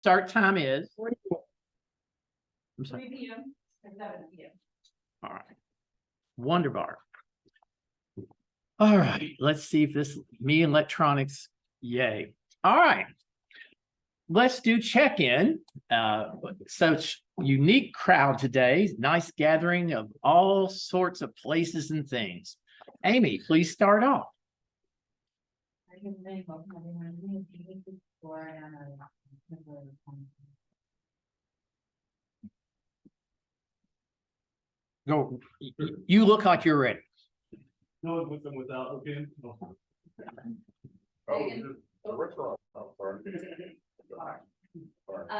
Start time is. I'm sorry. 3 p.m. and 7 p.m. All right. Wonderbar. All right, let's see if this, me and electronics, yay. All right. Let's do check-in. Such unique crowd today. Nice gathering of all sorts of places and things. Amy, please start off. Go. You look like you're ready. No, with them without, okay.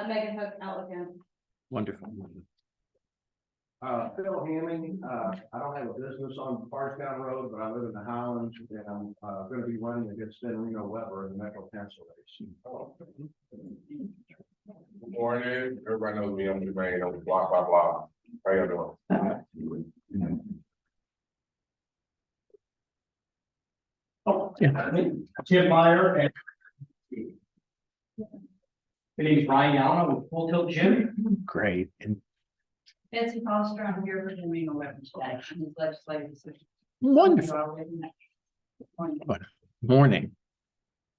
Megan Hook, Alabama. Wonderful. Phil Hamming, I don't have a business on Bardstown Road, but I live in the Highlands and I'm gonna be running against Ben Reno Weber in the Metro Council race. Good morning, everybody knows me, I'm Jermaine, I'm blah, blah, blah. How y'all doing? Oh, yeah. Tim Meyer and. My name is Ryan Allen with Full Tilt Gym. Great. And Nancy Foster, I'm here for the Reno Weapons Day. She's legislative assistant. wonderful. Morning.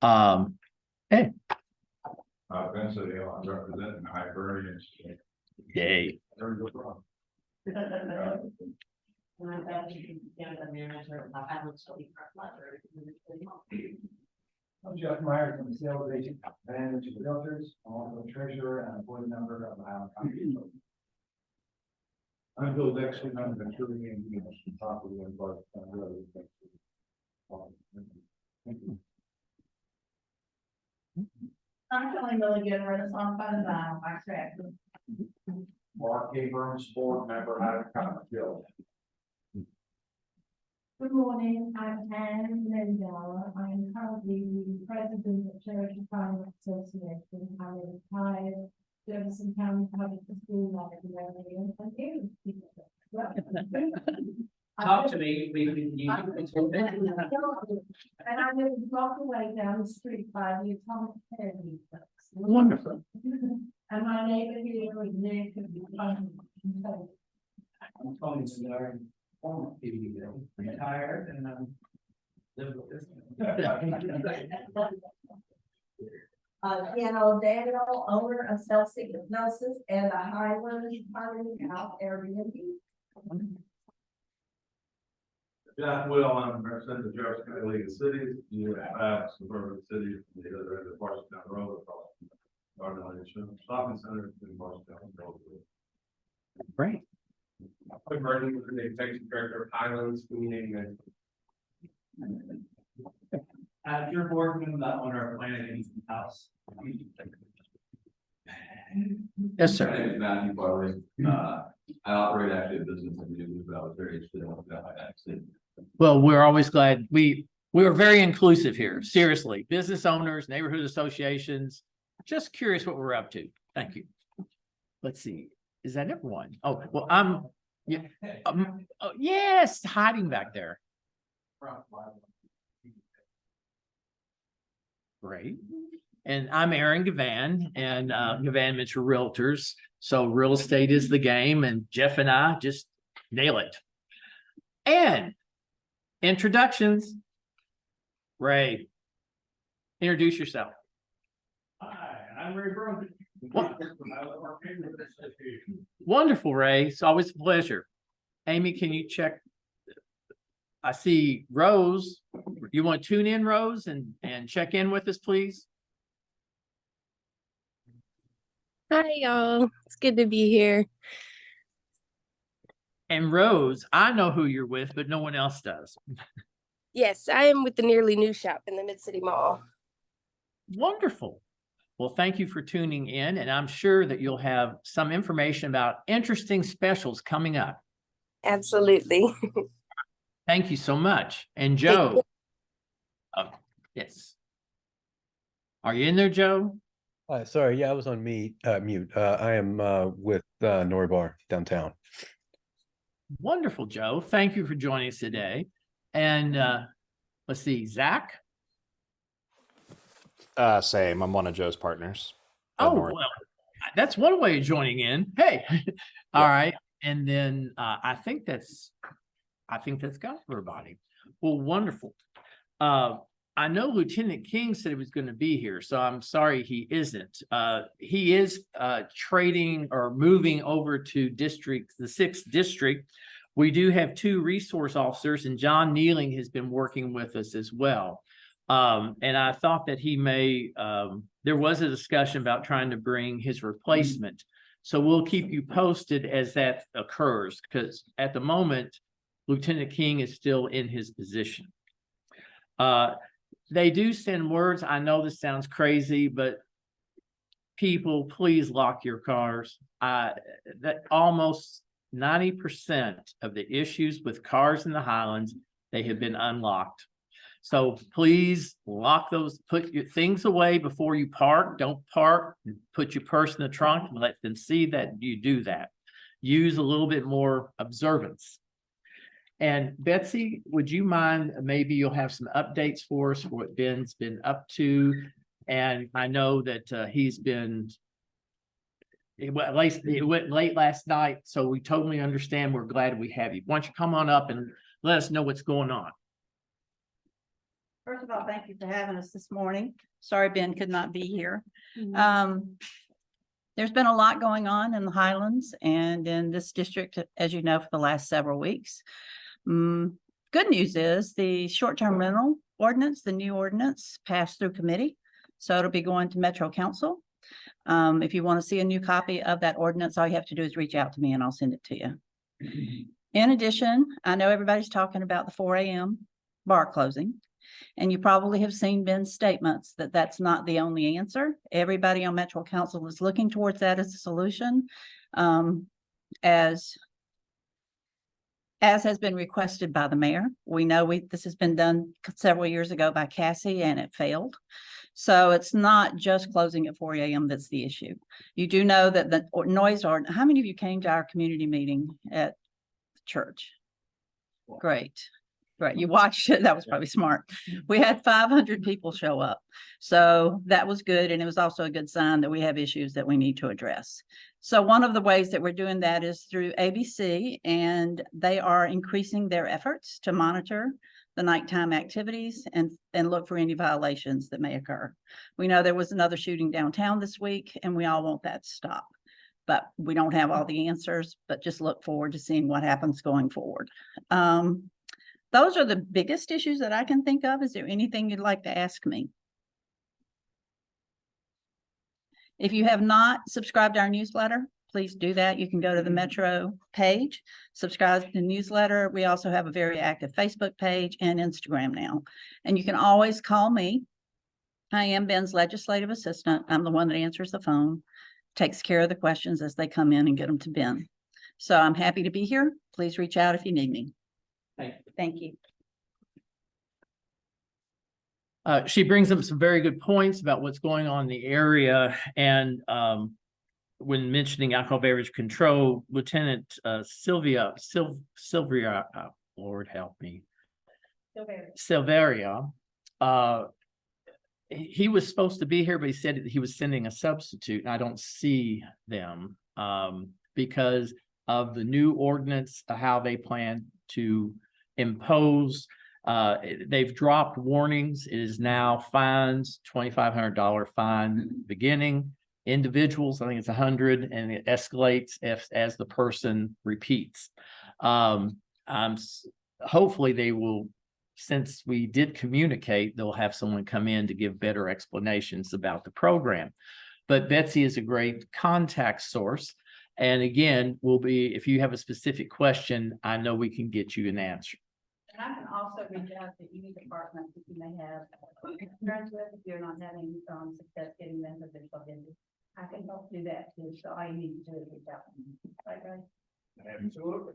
Hey, Vince, I'm representing the Hibernians. yay. And I'm actually Canada manager. I would still be I'm Jeff Meyer from the sales agent, manage the realtors, I'm also a treasurer and a board member of the Highland County. I'm Bill Dexter, I'm the attorney and property and Bardstown Road. Thank you. I'm feeling really good. Renaissance Fund, my track. Mark A. Burns, board member, Highland County Guild. Good morning, I'm Anne Lindauer. I'm currently the president of Charity Finance Association. I'm retired Jefferson County Public School Library. And I'm here to speak. Talk to me, And I live a block away down the street by the Atomic Energy. Wonderful. And my neighbor here is Nick. I'm Tony Sudar, former PD, retired and live with this. Daniel, owner of Celsius Hypnosis and the Highlands Out Airbnb. Jack Will, I'm representing the Jefferson County League of Cities, you have suburban cities, the other end of Bardstown Road, across Garden Shopping Center in Bardstown Road. Great. Quick version for the executive director of Highlands Community and Your boardman, the owner of Planet Eaton House. Yes, My sir. name is Matthew Barley. I operate actually a business in Newton, but I was very interested in what that actually. Well, we're always glad. We are very inclusive here. Seriously, business owners, neighborhood associations. Just curious what we're up to. Thank you. Let's see. Is that everyone? Oh, well, yeah. Oh, yes, hiding back there. Great. And I'm Aaron Gavan and Gavan Mitchell Realtors. So real estate is the game and Jeff and I just nail it. And introductions. Ray, introduce yourself. Hi, I'm Ray Brogan. Wonderful, Ray. It's always a pleasure. Amy, can you check? I see Rose. You want to tune in, Rose, and check in with us, please? Hi, y'all. It's good to be here. And Rose, I know who you're with, but no one else does. Yes, I am with the Nearly New Shop in the Mid-City Mall. Wonderful. Well, thank you for tuning in, and I'm sure that you'll have some information about interesting specials coming up. Absolutely. Thank you so much. And Joe. Oh, yes. Are you in there, Joe? Sorry, yeah, I was on mute. I am with Nori Bar downtown. Wonderful, Joe. Thank you for joining us today. And let's see, Zach. Same. I'm one of Joe's partners. Oh, Nor- well, that's one way of joining in. Hey, all right. And then I think that's got everybody. Well, wonderful. I know Lieutenant King said he was going to be here, so I'm sorry he isn't. He is trading or moving over to the 6th district. We do have 2 resource officers, and John Nealing has been working with us as well. And I thought that he may, there was a discussion about trying to bring his replacement. So we'll keep you posted as that occurs, because at the moment, Lieutenant King is still in his position. They do send words. I know this sounds crazy, but people, please lock your cars. That almost 90% of the issues with cars in the Highlands, they have been unlocked. So please lock those, put your things away before you park. Don't park, put your purse in the trunk and let them see that you do that. Use a little bit more observance. And Betsy, would you mind, maybe you'll have some updates for us for what Ben's been up to? And I know that he's been, it went late last night, so we totally understand. We're glad we have you. Why don't you come on up and let us know what's going on? First of all, thank you for having us this morning. Sorry Ben could not be here. There's been a lot going on in the Highlands and in this district, as you know, for the last several weeks. Good news is the short-term rental ordinance, the new ordinance, passed through committee. So it'll be going to Metro Council. If you want to see a new copy of that ordinance, all you have to do is reach out to me and I'll send it to you. In addition, I know everybody's talking about the 4 a.m. bar closing. And you probably have seen Ben's statements that that's not the only answer. Everybody on Metro Council is looking towards that as a solution. As has been requested by the mayor. We know this has been done several years ago by Cassie and it failed. So it's not just closing at 4 a.m. that's the issue. You do know that the noise ordinance, how many of you came to our community meeting at the church? Great. Right, you watched it. That was probably smart. We had 500 people show up. So that was good. And it was also a good sign that we have issues that we need to address. So one of the ways that we're doing that is through ABC, and they are increasing their efforts to monitor the nighttime activities and look for any violations that may occur. We know there was another shooting downtown this week, and we all want that to stop. But we don't have all the answers, but just look forward to seeing what happens going forward. Those are the biggest issues that I can think of. Is there anything you'd like to ask me? If you have not subscribed to our newsletter, please do that. You can go to the Metro page, subscribe to the newsletter. We also have a very active Facebook page and Instagram now. And you can always call me. I am Ben's legislative assistant. I'm the one that answers the phone, takes care of the questions as they come in and get them to Ben. So I'm happy to be here. Please reach out if you need me. Thank you. She brings up some very good points about what's going on in the area. And when mentioning alcohol beverage control, Lieutenant Sylvia, Lord help me, Silveria, he was supposed to be here, but he said that he was sending a substitute, and I don't see them because of the new ordinance, how they plan to impose. They've dropped warnings. It is now fines, $2,500 fine beginning. Individuals, I think it's 100, and it escalates as the person repeats. Hopefully they will, since we did communicate, they'll have someone come in to give better explanations about the program. But Betsy is a great contact source. And again, if you have a specific question, I know we can get you an answer. And I can also reach out to any department that you may have concerns with if you're not having success getting them to the vendor. I can help do that too. So all you need to do is reach out to me. Right, Absolutely.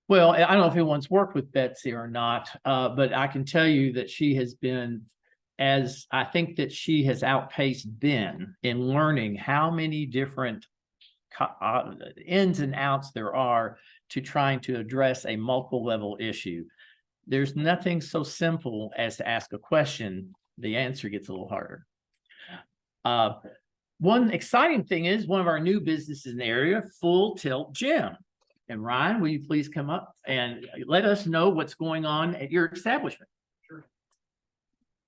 Well, I don't know if anyone's worked with Betsy or not, but I can tell you that she has been, I think that she has outpaced Ben in learning how many different ins and outs there are to trying to address a multiple level issue. There's nothing so simple as to ask a question. The answer gets a little harder. One exciting thing is one of our new businesses in the area, Full Tilt Gym. And Ryan, will you please come up and let us know what's going on at your establishment?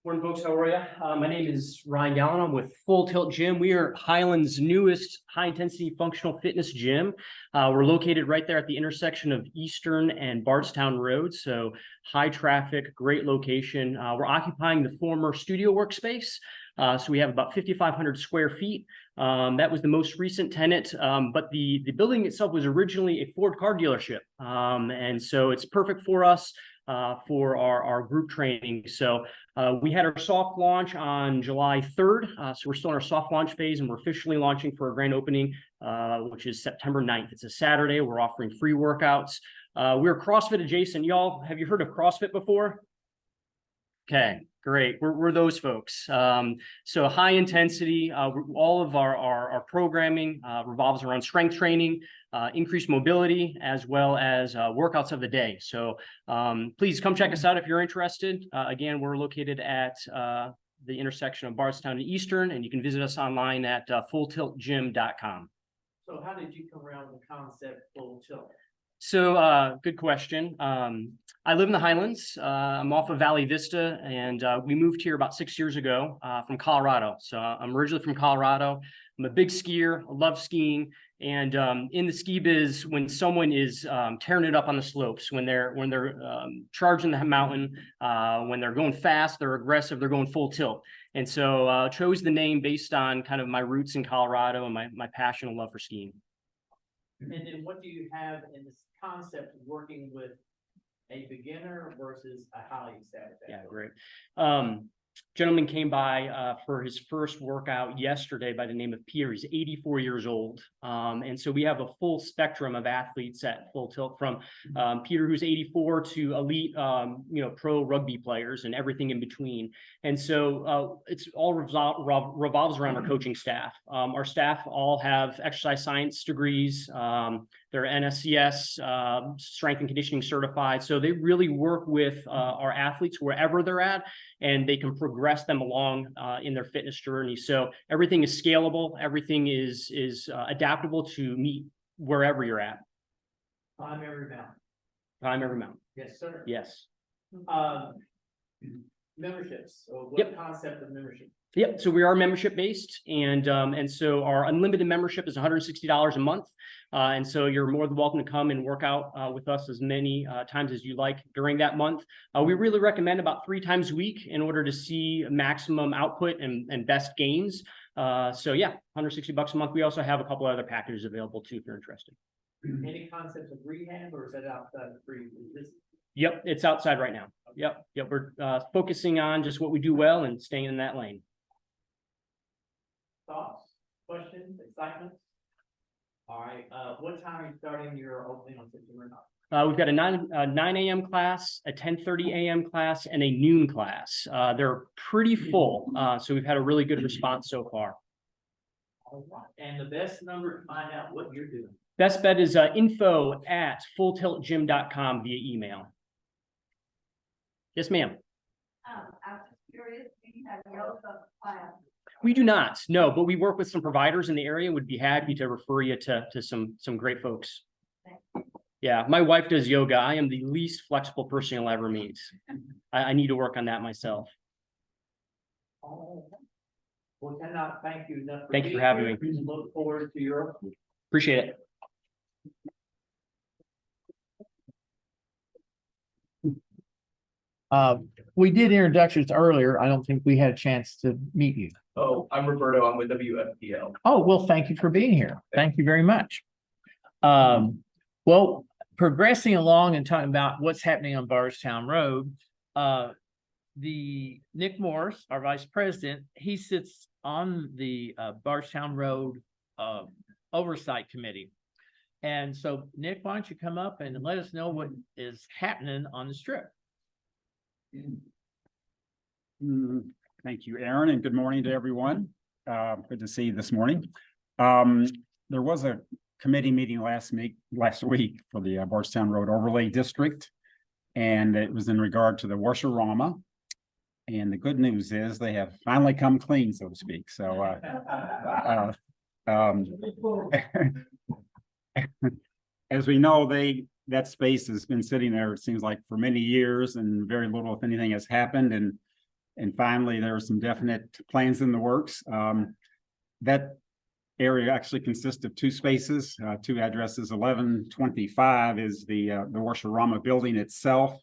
Morning, folks. How are you? My name is Ryan Gallen. I'm with Full Tilt Gym. We are Highland's newest high-intensity functional fitness gym. We're located right there at the intersection of Eastern and Bardstown Road. So high traffic, great location. We're occupying the former studio workspace. So we have about 5,500 square feet. That was the most recent tenant, but the building itself was originally a Ford car dealership. And so it's perfect for us for our group training. So we had our soft launch on July 3rd. So we're still in our soft launch phase, and we're officially launching for a grand opening, which is September 9th. It's a Saturday. We're offering free workouts. We're CrossFit adjacent. Y'all, have you heard of CrossFit before? Okay, great. We're those folks. So high intensity, all of our programming revolves around strength training, increased mobility, as well as workouts of the day. So please come check us out if you're interested. Again, we're located at the intersection of Bardstown and Eastern, and you can visit us online at fulltiltgym.com. So how did you come around with the concept Full Tilt? So good question. I live in the Highlands. I'm off of Valley Vista, and we moved here about 6 years ago from Colorado. So I'm originally from Colorado. I'm a big skier. I love skiing. And in the ski biz, when someone is tearing it up on the slopes, when they're charging the mountain, when they're going fast, they're aggressive, they're going full tilt. And so chose the name based on kind of my roots in Colorado and my passion and love for skiing. And then what do you have in this concept of working with a beginner versus a highly established? Yeah, great. Gentleman came by for his first workout yesterday by the name of Peter. He's 84 years old. And so we have a full spectrum of athletes at Full Tilt, from Peter, who's 84, to elite, pro rugby players and everything in between. And so it's all revolves around our coaching staff. Our staff all have exercise science degrees. They're NSCS strength and conditioning certified. So they really work with our athletes wherever they're at, and they can progress them along in their fitness journey. So everything is scalable. Everything is adaptable to meet wherever you're at. Climb every mountain. Climb every mountain. Yes, sir. Yes. Memberships. So what Yep. concept of membership? Yep. So we are membership based, and so our unlimited membership is $160 a month. And so you're more than welcome to come and work out with us as many times as you like during that month. We really recommend about 3 times a week in order to see maximum output and best gains. So yeah, $160 a month. We also have a couple other packages available too, if you're interested. Any concepts of rehab, or is that outside of free? Yep, it's outside right now. Yep. We're focusing on just what we do well and staying in that lane. Thoughts, questions, excitement? All right, what time are you starting your opening on September 9th? We've got a 9 a.m. class, a 10:30 a.m. class, and a noon class. They're pretty full, so we've had a really good response so far. All right. And the best number to find out what you're doing? Best bet is info@fulltiltgym.com via email. Yes, ma'am. I was just curious, do you have yellow class? We do not, no, but we work with some providers in the area. Would be happy to refer you to some great folks. Yeah, my wife does yoga. I am the least flexible person you'll ever meet. I need to work on that myself. Oh, well, cannot thank you enough. Thank you for being having here. me. Look forward to your. Appreciate it. We did introductions earlier. I don't think we had a chance to meet you. Oh, I'm Roberto. I'm with WFPL. Oh, well, thank you for being here. Thank you very much. Well, progressing along and talking about what's happening on Bardstown Road, the Nick Morris, our vice president, he sits on the Bardstown Road Oversight Committee. And so, Nick, why don't you come up and let us know what is happening on the strip? Thank you, Aaron, and good morning to everyone. Good to see you this morning. There was a committee meeting last week for the Bardstown Road Overlay District, and it was in regard to the Washerama. And the good news is they have finally come clean, so to speak. So, as we know, that space has been sitting there, it seems like for many years, and very little, if anything, has happened. And finally, there are some definite plans in the works. That area actually consists of two spaces, two addresses. 1125 is the Washarama building itself.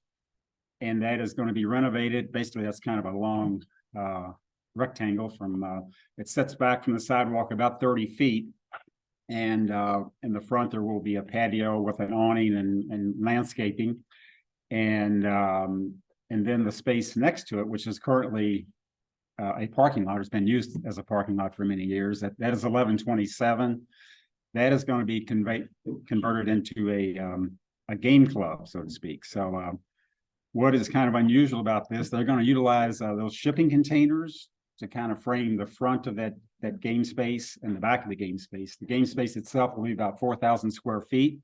And that is going to be renovated. Basically, that's kind of a long rectangle it sets back from the sidewalk about 30 feet. And in the front, there will be a patio with an awning and landscaping. And then the space next to it, which is currently a parking lot, has been used as a parking lot for many years. That is 1127. That is going to be converted into a game club, so to speak. So what is kind of unusual about this, they're going to utilize those shipping containers to kind of frame the front of that game space and the back of the game space. The game space itself will be about 4,000 square feet.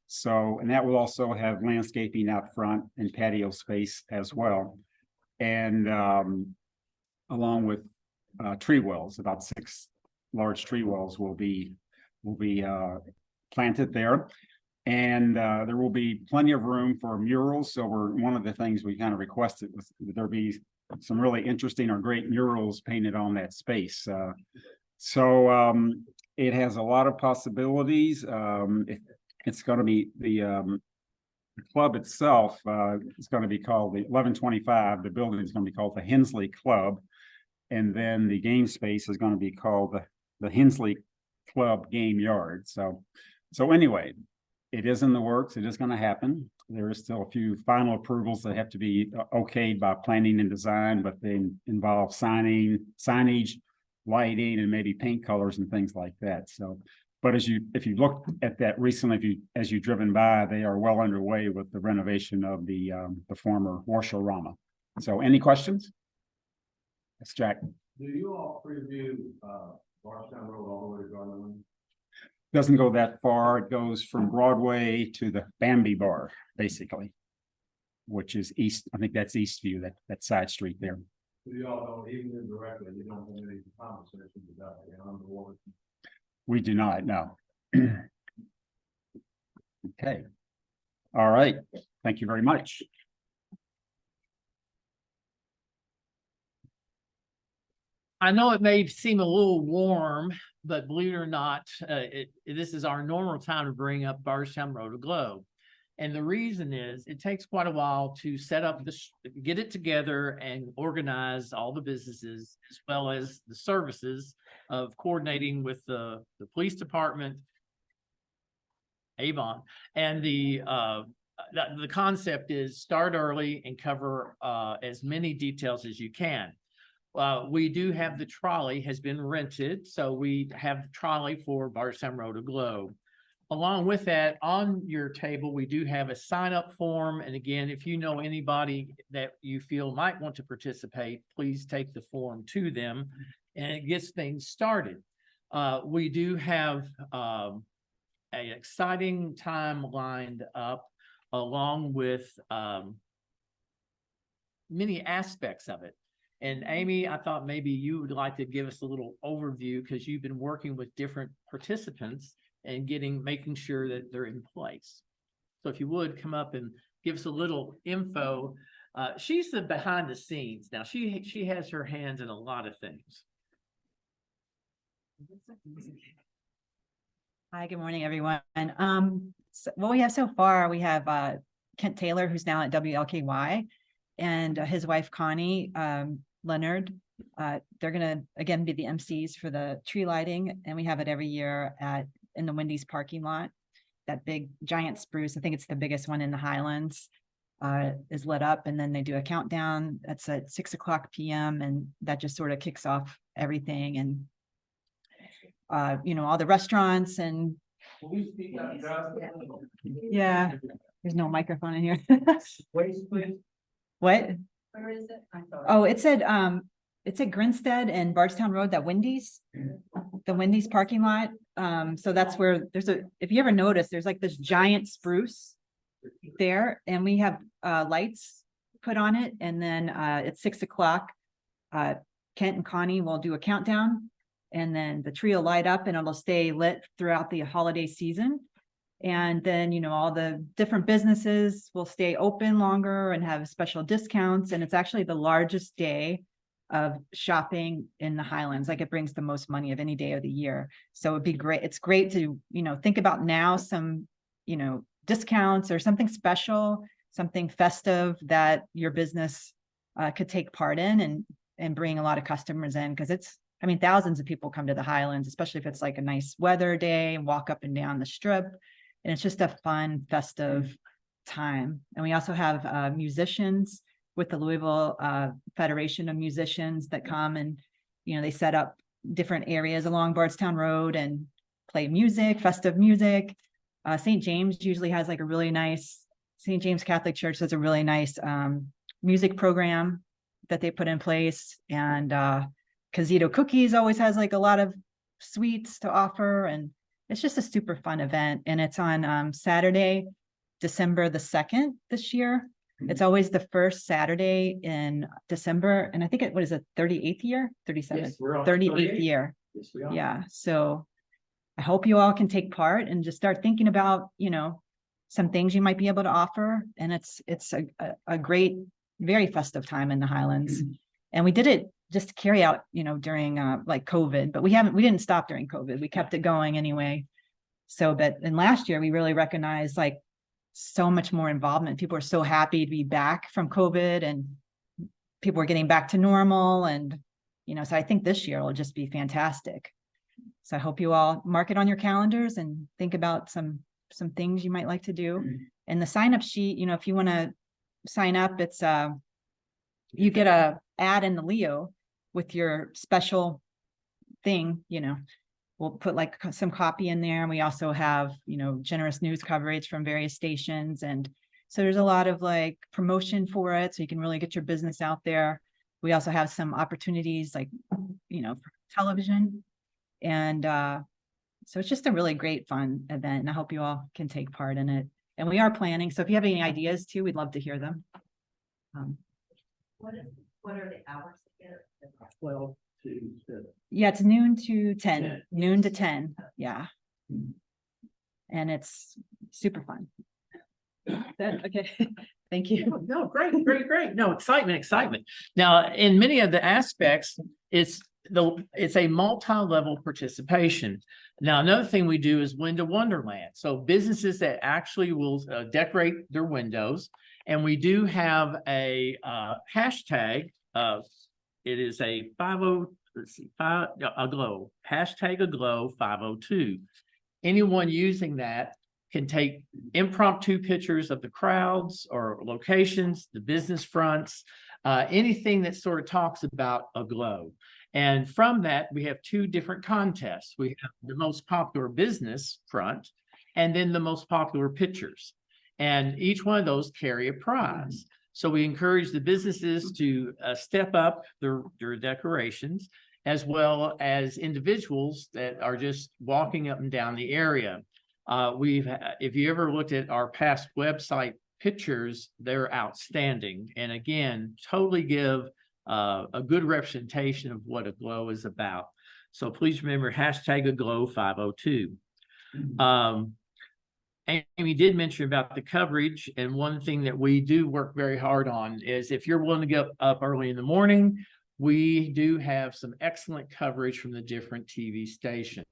So, and that will also have landscaping out front and patio space as well. And along with tree wells, about 6 large tree wells will be planted there. And there will be plenty of room for murals. So one of the things we kind of requested was that there be some really interesting or great murals painted on that space. It has a lot of possibilities. It's going to be the club itself is going to be called the 1125. The building is going to be called the Hensley Club. And then the game space is going to be called the Hensley Club Game Yard. So anyway, it is in the works. It is going to happen. There is still a few final approvals that have to be okayed by planning and design, but they involve signage, lighting, and maybe paint colors and things like that. So, but if you looked at that recently, as you've driven by, they are well underway with the renovation of the former Washarama. So, any questions? That's Jack. Do you all preview Bardstown Road all the way to Garland? Doesn't go that far. It goes from Broadway to the Bambi Bar, basically, which is east. I think that's Eastview, that side street there. So you all don't, even indirectly, you don't have any conversations about it on the water? We do not, no. Okay. All right. Thank you very much. I know it may seem a little warm, but believe it or not, this is our normal time to bring up Bardstown Road Globe. And the reason is it takes quite a while to set up get it together and organize all the businesses as well as the services of coordinating with the police department, Avon, and the concept is start early and cover as many details as you can. We do have the trolley has been rented, so we have the trolley for Bardstown Road Globe. Along with that, on your table, we do have a sign-up form. And again, if you know anybody that you feel might want to participate, please take the form to them and it gets things started. We do have an exciting time lined up along with many aspects of it. And Amy, I thought maybe you would like to give us a little overview because you've been working with different participants and making sure that they're in place. So if you would come up and give us a little info. She's the behind the scenes. Now she has her hands in a lot of things. Hi, good morning, everyone. So what we have so far, we have Kent Taylor, who's now at WLKY, and his wife, Connie Leonard. They're going to, again, be the MCs for the tree lighting, and we have it every year in the Wendy's parking lot. That big giant spruce, I think it's the biggest one in the Highlands, is lit up, and then they do a countdown. That's at 6:00 p.m. and that just sort of kicks off everything. And all the restaurants and yeah, there's no microphone in here. What? Where is it? I'm sorry. Oh, it's at Grinstead and Bardstown Road, that Wendy's, the Wendy's parking lot. So that's where if you ever notice, there's like this giant spruce there, and we have lights put on it, and then at 6 o'clock, Kent and Connie will do a countdown, and then the tree will light up and it'll stay lit throughout the holiday season. And then, you know, all the different businesses will stay open longer and have special discounts. And it's actually the largest day of shopping in the Highlands. Like, it brings the most money of any day of the year. So it'd be great. It's great to, you know, think about now some, you know, discounts or something special, something festive that your business could take part in and bring a lot of customers in. Cause it's, I mean, thousands of people come to the Highlands, especially if it's like a nice weather day and walk up and down the strip. And it's just a fun, festive time. And we also have musicians with the Louisville Federation of Musicians that come and, you know, they set up different areas along Bardstown Road and play music, festive music. St. James usually has like a really nice, St. James Catholic Church does a really nice music program that they put in place. And Casito Cookies always has like a lot of sweets to offer. And it's just a super fun event. And it's on Saturday, December the 2nd this year. It's always the first Saturday in December. And I think what is it, 38th year? 37th, Yes, we're on 38th year. Yes, we are. Yeah. So I hope you all can take part and just start thinking about, you know, some things you might be able to offer. And it's a great, very festive time in the Highlands. And we did it just to carry out, you know, during like COVID, but we didn't stop during COVID. We kept it going anyway. So, and last year we really recognized like so much more involvement. People are so happy to be back from COVID, and people are getting back to normal. And, you know, so I think this year will just be fantastic. So I hope you all mark it on your calendars and think about some things you might like to do. And the sign up sheet, you know, if you want to sign up, it's you get a ad in the Leo with your special thing, you know. We'll put like some copy in there. And we also have, you know, generous news coverage from various stations. And so there's a lot of like promotion for it. So you can really get your business out there. We also have some opportunities like, you know, for television. And so it's just a really great fun event. And I hope you all can take part in it. And we are planning. So if you have any ideas too, we'd love to hear them. What are the hours again? 12 to Yeah, it's noon to 10, 10. noon to 10. Yeah. And it's super fun. Okay. Thank you. No, great. No, excitement. Now, in many of the aspects, it's a multi-level participation. Now, another thing we do is Window Wonderland. So businesses that actually will decorate their windows. And we do have a hashtag. It is a aglow, hashtag aglow 502. Anyone using that can take impromptu pictures of the crowds or locations, the business fronts, anything that sort of talks about aglow. And from that, we have two different contests. We have the most popular business front and then the most popular pictures. And each one of those carry a prize. So we encourage the businesses to step up their decorations, as well as individuals that are just walking up and down the area. If you ever looked at our past website pictures, they're outstanding. And again, totally give a good representation of what Aglow is about. So please remember hashtag Aglow 502. Amy did mention about the coverage, and one thing that we do work very hard on is if you're willing to get up early in the morning, we do have some excellent coverage from the different TV stations.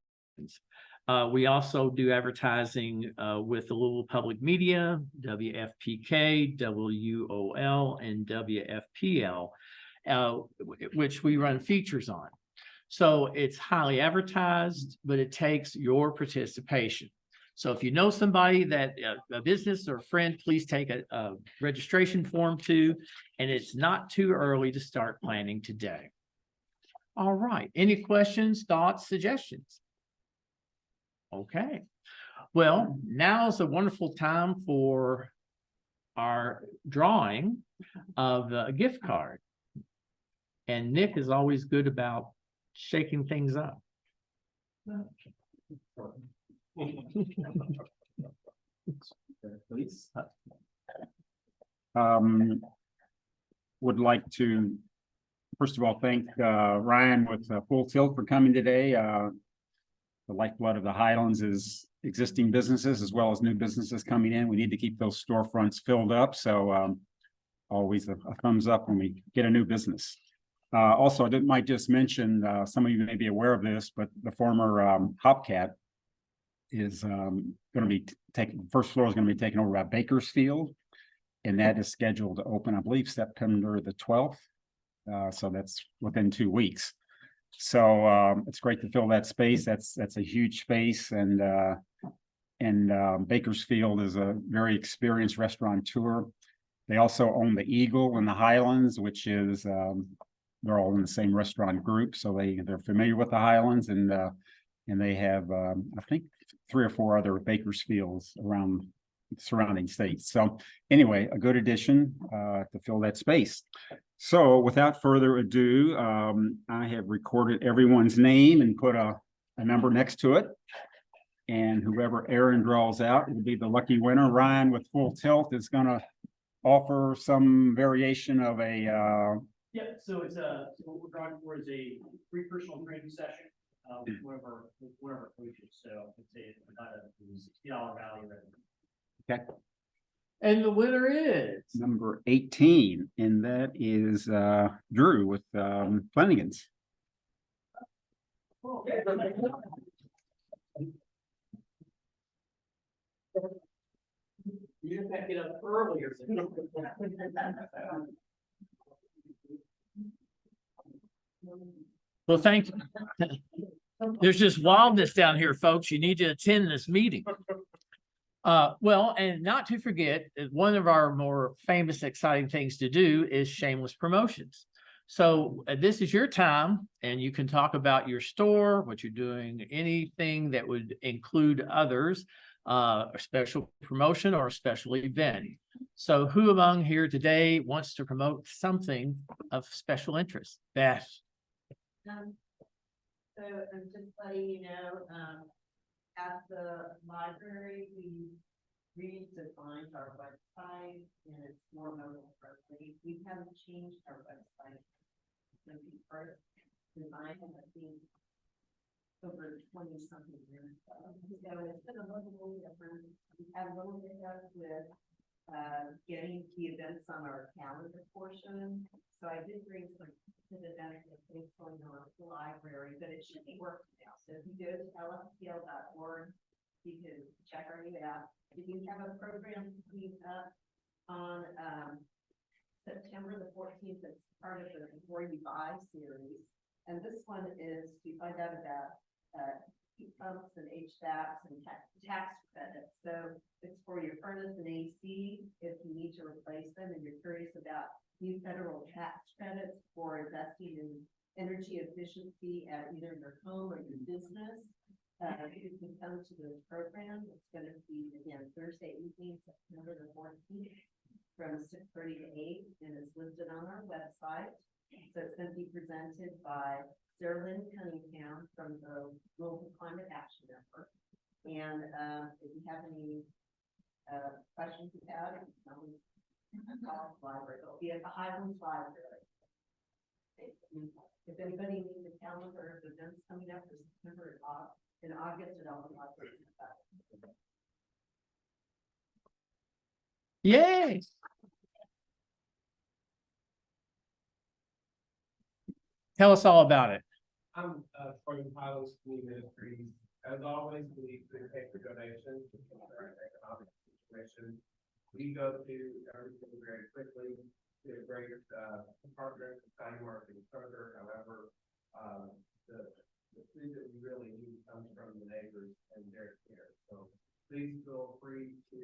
We also do advertising with the Louisville Public Media, WFPK, WOL, and WFPL, which we run features on. So it's highly advertised, but it takes your participation. So if you know somebody that a business or a friend, please take a registration form to, and it's not too early to start planning today. All right. Any questions, thoughts, suggestions? Okay. Well, now is a wonderful time for our drawing of a gift card. And Nick is always good about shaking things up. Um, would like to, first of all, thank Ryan with Full Tilt for coming today. The lifeblood of the Highlands is existing businesses as well as new businesses coming in. We need to keep those storefronts filled up. So always a thumbs up when we get a new business. Also, I might just mention, some of you may be aware of this, but the former Hopcat is going to be taking, first floor is going to be taken over by Bakersfield. And that is scheduled to open, I believe, September the 12th. So that's within 2 weeks. So it's great to fill that space. That's a huge space, and Bakersfield is a very experienced restaurateur. They also own the Eagle in the Highlands, which is they're all in the same restaurant group, so they're familiar with the Highlands, and they have I think 3 or 4 other Bakersfields around surrounding states. So anyway, a good addition to fill that space. So without further ado, I have recorded everyone's name and put a number next to it. And whoever Aaron draws out will be the lucky winner. Ryan with Full Tilt is going to offer some variation of a Yeah, so it's so what we're drawing for is a free personal training session with one of our coaches. So it's about a $60 value. okay. And the winner is Number 18, and that is Drew with Flanagan's. You just have to get up earlier. Well, thank you. There's just wildness down here, folks. You need to attend this meeting. Well, and not to forget, one of our more famous, exciting things to do is shameless promotions. So this is your time, and you can talk about your store, what you're doing, anything that would include others, a special promotion or a special event. So who among here today wants to promote something of special interest? Beth. So I'm just letting you know, at the library, we redesigned our website and it's more mobile friendly. We haven't changed our website since we first designed it, I think, over 20 something years ago. So it's been a little different. We had a little bit of with getting the events on our calendar portion. So I did bring some to the benefit of things going on at the library, but it should be working now. So if you go to lfpl.org, you can check our new app. We have a program coming up on September the 14th. It's part of the Before You Buy series. And this one is to find out about heat pumps and HVACs and tax credits. So it's for your furnace and AC if you need to replace them and you're curious about new federal tax credits for investing in energy efficiency at either your home or your business. You can come to the program. It's going to be again Thursday evening, September the 14th, from 6:30 to 8, and it's listed on our website. So it's going to be presented by Sarah Lynn Cunningham from the Global Climate Action Network. And if you have any questions about it, library. It'll be at the Highlands Library. If anybody needs a calendar of events coming up for September in August, it all library. Yay. Tell us all about it. I'm from Highlands Community Ministries. As always, we take the donations to the current economic situation. We go through everything very quickly. We're a great partner to time working further. However, the food that we really need comes from the neighbors and their care. So please feel free to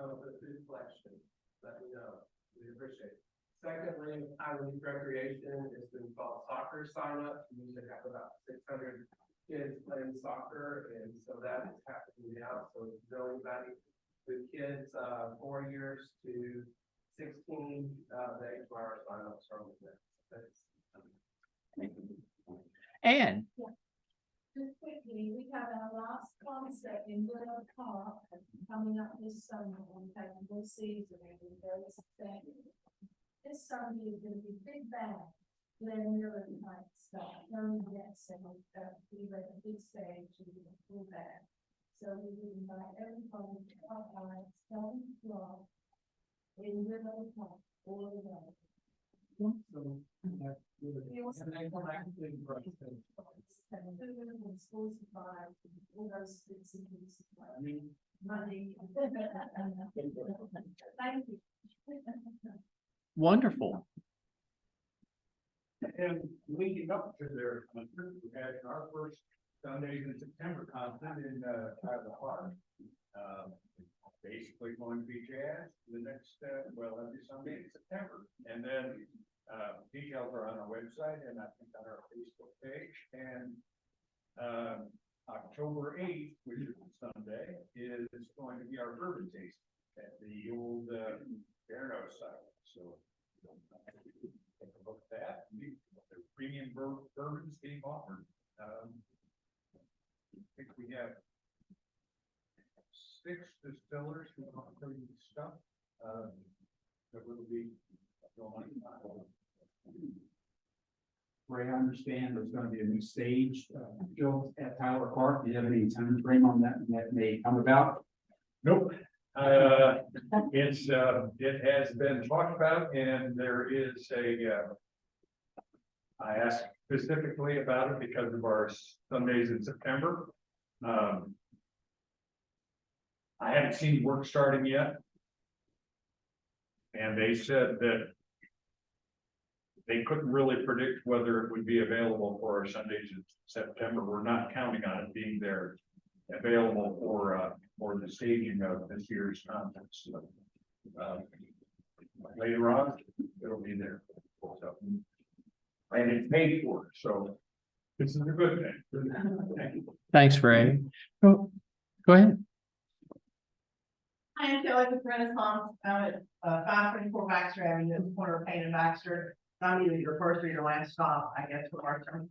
come up with food collection. Let me know. We appreciate it. Secondly, Highlands Recreation has been called soccer sign up. We usually have about 600 kids playing soccer, and so that is happening now. So if you know anybody with kids 4 years to 16, they require sign-ups from them. And Just quickly, we have our last concert in Willow Park coming up this summer on Festival Season, and we're very excited. This Sunday is gonna be big bang. Then you're like, stop, don't get sick, be like a big stage, and be a full band. So we would invite everybody to come by, 7:12. In the little park, all the way. And schools supply, all those bits and pieces, money. Thank you. Wonderful. And leading up to their concert, we had our first Sundays in September concert in, the park. Basically going to be jazz the next, every Sunday in September. And then, details are on our website and I think on our Facebook page. And, October 8th, which is Sunday, is going to be our bourbon tasting at the old, Barno site. So, take a look at that. The premium bourbons being offered. I think we have 6 distillers who are offering stuff. That will be going on. Ray, I understand there's gonna be a new stage, built at Tyler Park. Do you have any time frame on that may come about? Nope. It has been talked about and there is I asked specifically about it because of our Sundays in September. I haven't seen work starting yet. And they said that they couldn't really predict whether it would be available for our Sundays in September. We're not counting on it being there available for the staging of this year's conference. Later on, it'll be there. So, and it's paid for, so this is a good thing. Thank you. Thanks, Ray. Go ahead. Hi, I'm Kelly with Renaissance. I'm at 524 Baxter Avenue, at the corner of Payne and Baxter. I'm either your first or your last stop, I guess, for our term.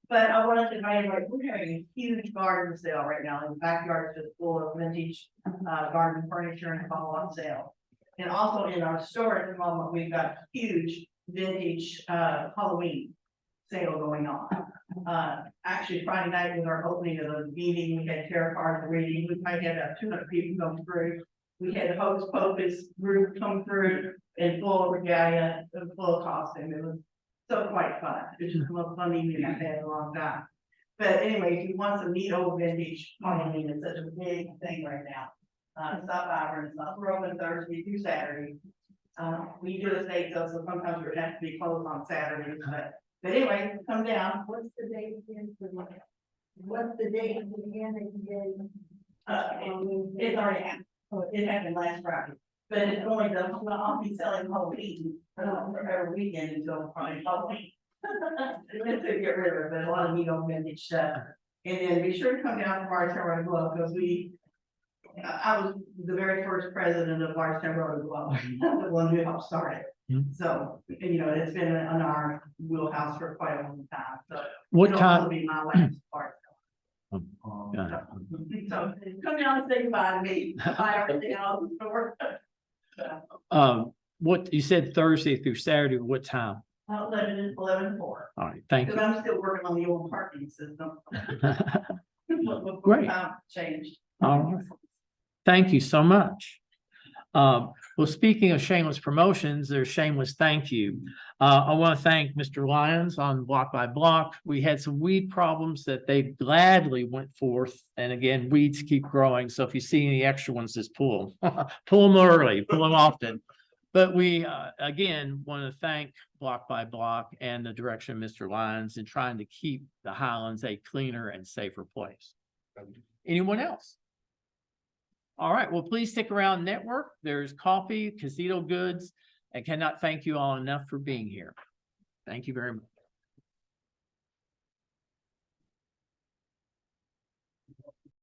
But I wanted to invite everybody, we're having a huge garden sale right now. In the backyard is just full of vintage garden furniture and fall on sale. And also in our store at the moment, we've got huge vintage Halloween sale going on. Actually Friday night was our opening of the meeting. We had tarot card reading. We might have 200 people come through. We had the Hocus Pocus group come through in full regalia, in full costume. It was so quite fun. It's just the most fun evening I've had in a long time. But anyway, if you want some neat old vintage Halloween, it's such a big thing right now. Stop by Renaissance. We're open Thursday through Saturday. We do estate sales, so sometimes we have to be closed on Saturdays, but anyway, come down. What's the date again for the, what's the date again that you gave? It's already happened. It happened last Friday, but it's going to, I'll be selling Halloween for every weekend until probably Halloween. It's to get rid of it, but a lot of neat old vintage stuff. And then be sure to come down to Bardstown Road Glow, because I was the very first president of Bardstown Road Glow, the one who helped start it. So, you know, it's been on our wheelhouse for quite a long time, so. What it'll time? also be my last part. Yeah. So come down and say goodbye to me. Buy everything else in the store. What you said Thursday through Saturday, what time? 11 to 4. All right, thank Because you. I'm still working on the old parking system. Great. Changed. All right. Thank you so much. Well, speaking of shameless promotions, there's shameless thank you. I want to thank Mr. Lyons on Block by Block. We had some weed problems that they gladly went forth. And again, weeds keep growing. So if you see any extra ones, just pull them. Pull them early, pull them often. But we, again, want to thank Block by Block and the direction of Mr. Lyons in trying to keep the Highlands a cleaner and safer place. Anyone else? All right, well, please stick around network. There's coffee, Casito Goods. I cannot thank you all enough for being here. Thank you very much.